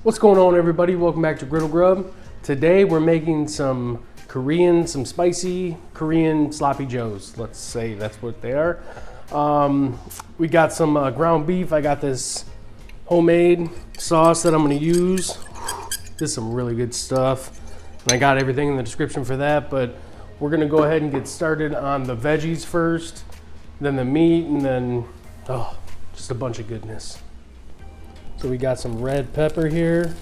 What's going on, everybody? Welcome back to Griddle Grub. Today we're making some spicy Korean sloppy joes. Let's say that's what they are. We got some ground beef. I got this homemade sauce that I'm going to use. This is some really good stuff. And I got everything in the description for that, but we're going to go ahead and get started on the veggies first, then the meat, and then just a bunch of goodness. So we got some red pepper here.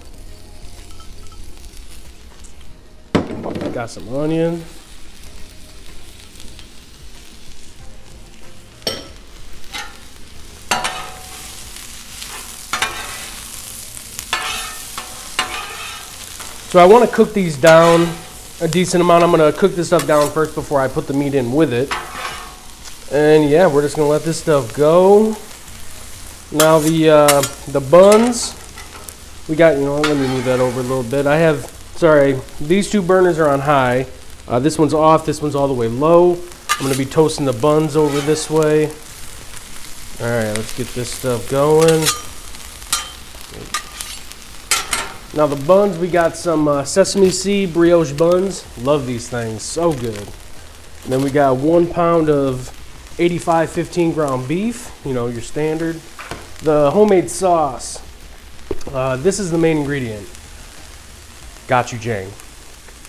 Got some onion. So I want to cook these down a decent amount. I'm going to cook this stuff down first before I put the meat in with it. And yeah, we're just going to let this stuff go. Now the buns, we got, let me move that over a little bit. These two burners are on high. This one's off, this one's all the way low. I'm gonna be toasting the buns over this way. All right, let's get this stuff going. Now the buns, we got some sesame seed brioche buns. Love these things, so good. And then we got 1 pound of 85/15 ground beef, your standard. The homemade sauce, this is the main ingredient. Gochujang.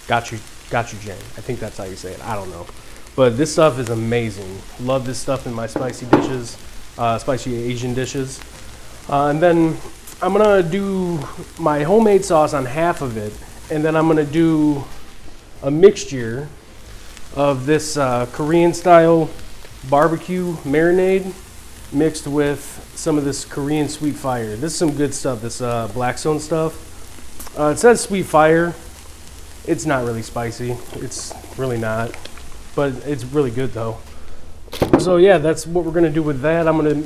Gochujang. I think that's how you say it. I don't know. But this stuff is amazing. Love this stuff in my spicy dishes, spicy Asian dishes. And then I'm going to do my homemade sauce on half of it. And then I'm going to do a mixture of this Korean style barbecue marinade mixed with some of this Korean sweet fire. This is some good stuff, this Blackstone stuff. It says sweet fire. It's not really spicy. It's really not. But it's really good though. So yeah, that's what we're gonna do with that. I'm gonna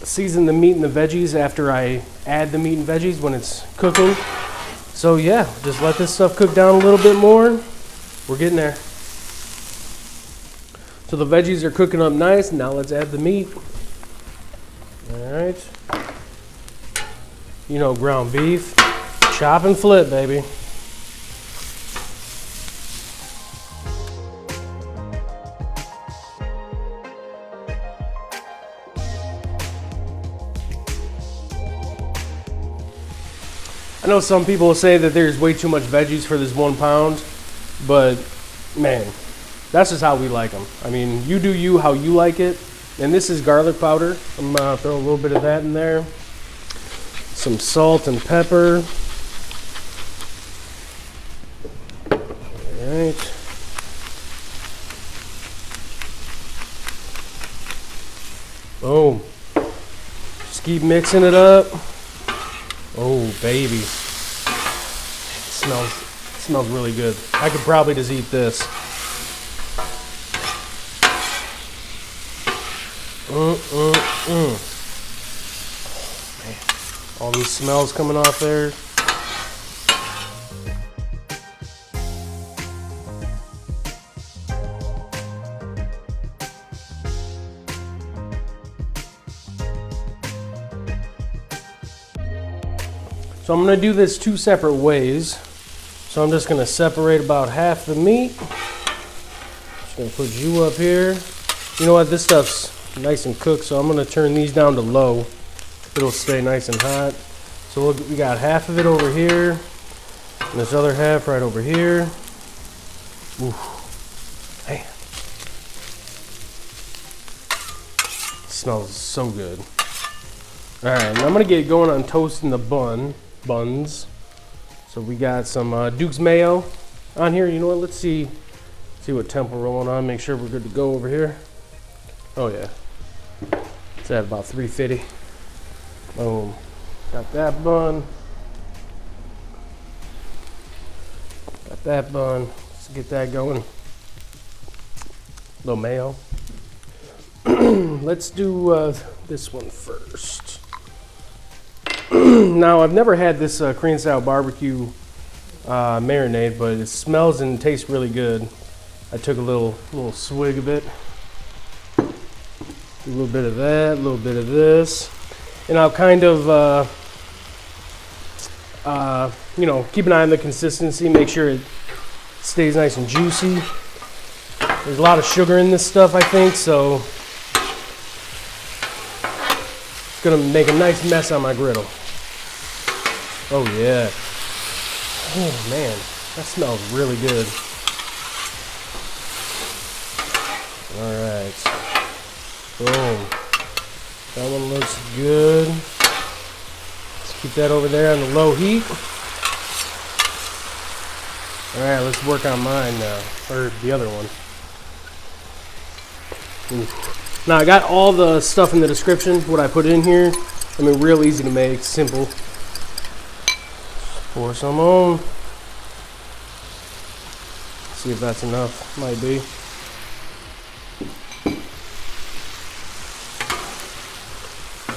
season the meat and the veggies after I add the meat and veggies when it's cooking. So yeah, just let this stuff cook down a little bit more. We're getting there. So the veggies are cooking up nice. Now let's add the meat. All right, ground beef, chop and flip, baby. I know some people say that there's way too much veggies for this 1 pound, but man, that's just how we like them. I mean, you do you how you like it. And this is garlic powder. I'm gonna throw a little bit of that in there. Some salt and pepper. All right. Boom. Just keep mixing it up. Oh, baby. It smells really good. I could probably just eat this. Man, all these smells coming off there. So I'm going to do this 2 separate ways. So I'm just going to separate about half the meat. Just going to put you up here. You know what? This stuff's nice and cooked, so I'm going to turn these down to low. It'll stay nice and hot. So we got half of it over here, and this other half right over here. Ooh, man. Smells so good. All right, now I'm going to get going on toasting the buns. So we got some Duke's mayo on here. You know what? Let's see what temp we're rolling on. Make sure we're good to go over here. Oh yeah. It's at about 350. Boom. Got that bun. Got that bun. Let's get that going. Little mayo. Let's do this one first. Now, I've never had this Korean style barbecue marinade, but it smells and tastes really good. I took a little swig of it. A little bit of that, a little bit of this. And I'll kind of You know, keep an eye on the consistency, make sure it stays nice and juicy. There's a lot of sugar in this stuff, I think, so it's gonna make a nice mess on my griddle. Oh yeah. Oh man, that smells really good. All right. Boom. That one looks good. Let's keep that over there on the low heat. All right, let's work on mine now, or the other one. Now I got all the stuff in the description, what I put in here. I mean, real easy to make, simple. Pour some on. See if that's enough, might be.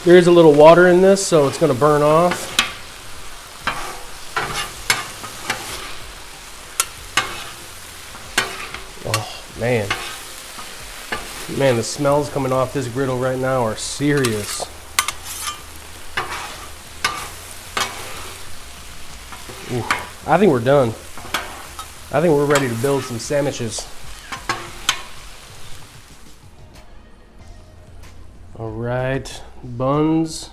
There is a little water in this, so it's gonna burn off. Oh, man. Man, the smells coming off this griddle right now are serious. Ooh, I think we're done. I think we're ready to build some sandwiches. All right, buns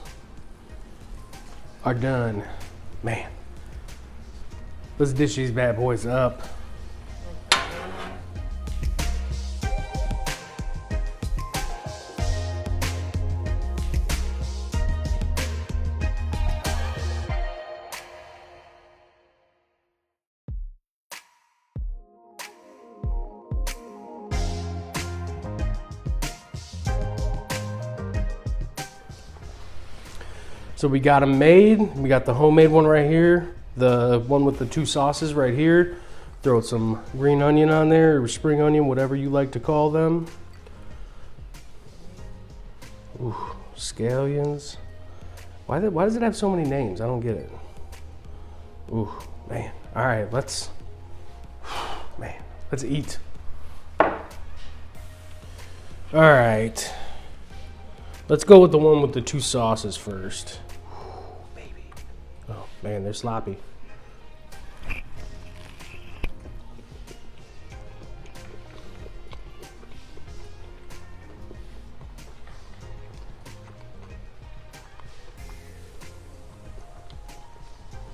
are done. Man, let's dish these bad boys up. So we got them made. We got the homemade one right here, the one with the 2 sauces right here. Throw some green onion on there, or spring onion, whatever you like to call them. Ooh, scallions. Why does it have so many names? I don't get it. Ooh, man. All right, let's eat. All right. Let's go with the one with the 2 sauces first. Oh man, they're sloppy.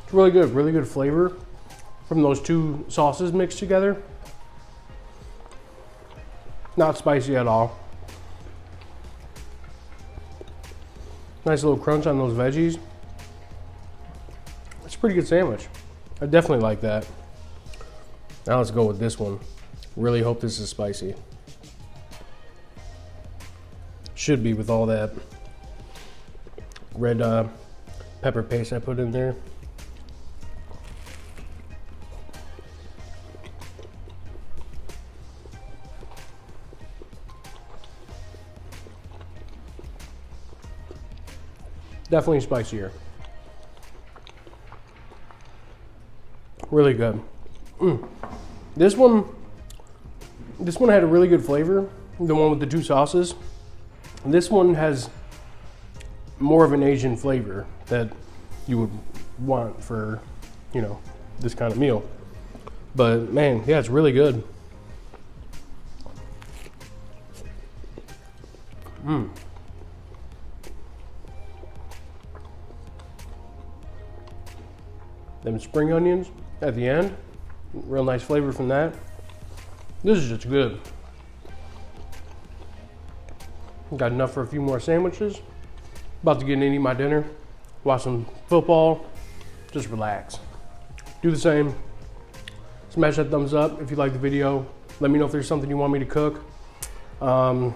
It's really good flavor from those 2 sauces mixed together. Not spicy at all. Nice little crunch on those veggies. It's a pretty good sandwich. I definitely like that. Now let's go with this one. Really hope this is spicy. Should be with all that red pepper paste I put in there. Definitely spicier. Really good. This one had a really good flavor, the one with the 2 sauces. This one has more of an Asian flavor that you would want for, you know, this kind of meal. But man, yeah, it's really good. Them spring onions at the end, real nice flavor from that. This is just good. Got enough for a few more sandwiches. About to get in and eat my dinner, watch some football, just relax. Do the same. Smash that thumbs up if you like the video. Let me know if there's something you want me to cook. We'll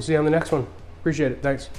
see you on the next one. Appreciate it. Thanks.